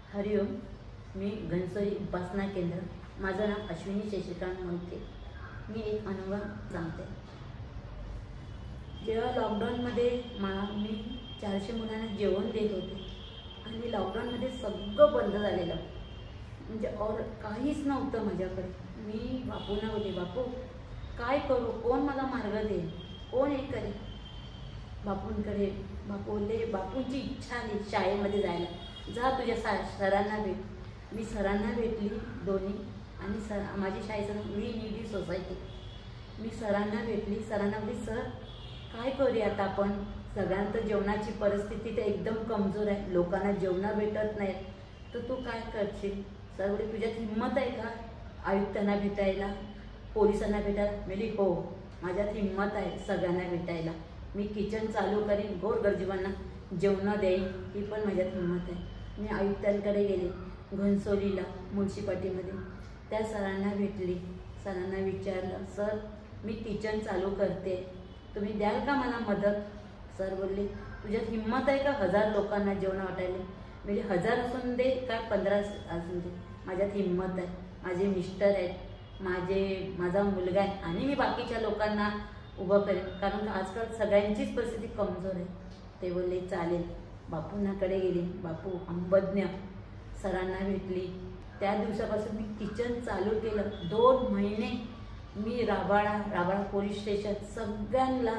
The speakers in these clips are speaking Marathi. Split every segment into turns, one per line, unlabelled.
हरिओम, मी घनसोली उपासना केंद्र, माझं नाव अश्विनी शशिकांत मोहिते। मी एक अनुभव सांगते। जेव्हा लॉकडाऊनमध्ये मी 400 मुलांना जेवण देत होते आणि लॉकडाऊनमध्ये सगळं बंद झालेलं, म्हणजे और काहीच नव्हतं माझ्याकडे। मी बापूंना बोलले, बापू काय करू, कोण मला मार्ग देईल, कोण हे करेल। बापूंकडे बापू बोलले, बापूंची इच्छा आली शाळेमध्ये जायला, जा तुझ्या सरांना भेट। मी सरांना भेटली दोन्ही, आणि माझी शाळेचं नाव नीडी सोसायटी। मी सरांना भेटली, सरांना बोलली, सर काय करूया आता आपण, सगळ्यांत जेवणाची परिस्थिती तर एकदम कमजोर आहे, लोकांना जेवण भेटत नाहीत, तर तू काय करशील। सर बोलले, तुझ्यात हिम्मत आहे का आयुक्तांना भेटायला, पोलिसांना भेटायला। मी हो, माझ्यात हिम्मत आहे सगळ्यांना भेटायला, मी किचन चालू करीन, गोरगरिबांना जेवण देईन, ही पण माझ्यात हिम्मत आहे। मी आयुक्तांकडे गेले घनसोलीला, म्युन्सिपाल्टीमध्ये, त्या सरांना भेटली, सरांना विचारलं, सर मी किचन चालू करते, तुम्ही द्याल का मला मदत। सर बोलले, तुझ्यात हिम्मत आहे का 1000 लोकांना जेवण वाटायला। म्हणजे 1000 असून दे काय 15 असून दे, माझ्यात हिम्मत आहे, माझे मिस्टर आहेत, माझा मुलगा आहे, आणि मी बाकीच्या लोकांना उभं करेन, कारण आजकाल सगळ्यांचीच परिस्थिती कमजोर आहे। ते बोलले चालेल। बापूंकडे गेली, बापू अंबज्ञ सरांना भेटली, त्या दिवसापासून मी किचन चालू केलं। 2 महिने मी राबाळा पोलीस स्टेशन सगळ्यांना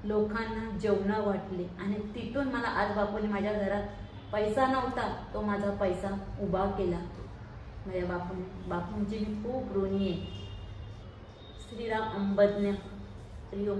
लोकांना जेवण वाटले, आणि तिथून मला आज बापूंनी माझ्या घरात पैसा नव्हता, तो माझा पैसा उभा केला माझ्या बापूंची मी खूप ऋणी आहे। श्रीराम अंबज्ञ, हरिओम।